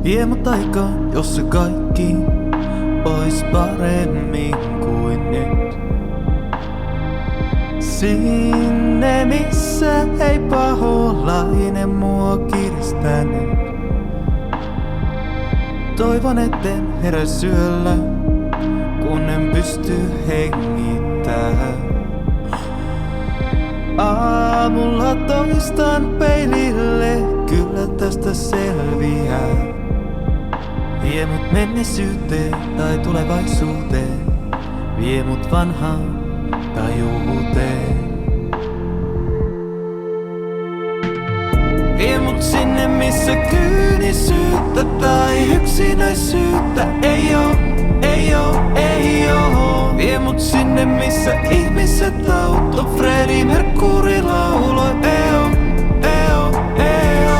Vie mut aikaan, jossa kaikki ois paremmin kuin nyt. Sinne missä ei paholainen mua kiristänyt. Toivon etten herää syöllä, kun en pysty hengittämään. Aamulla toistan peilille, kyllä tästä selviää. Vie mut menneisyyteen tai tulevaisuuteen, vie mut vanhaan tajuuteen. Vie mut sinne missä kyynisyyttä tai yksinäisyyttä ei oo, ei oo, ei oo. Vie mut sinne missä ihmiset auttoi, Freddie Mercury lauloi eo, eo, eo,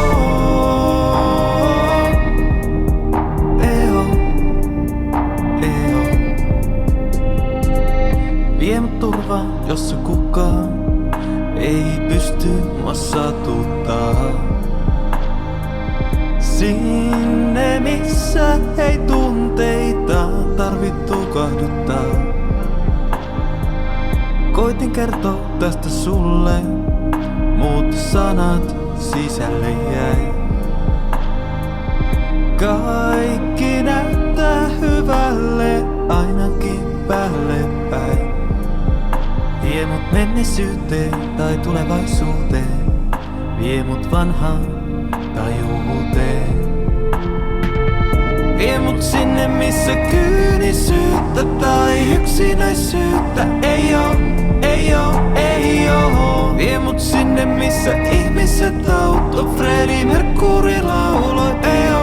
eo, eo. Vie mut turvaan, jossa kukaan ei pysty mua satuttaa. Sinne missä ei tunteita tarvit tukahduttaa. Koitin kertoa tästä sulle, mutta sanat sisälle jäi. Kaikki näyttää hyvälle, ainakin päälle päin. Vie mut menneisyyteen tai tulevaisuuteen, vie mut vanhaan tajuuteen. Vie mut sinne missä kyynisyyttä tai yksinäisyyttä ei oo, ei oo, ei oo. Vie mut sinne missä ihmiset auttoi, Freddie Mercury lauloi eo.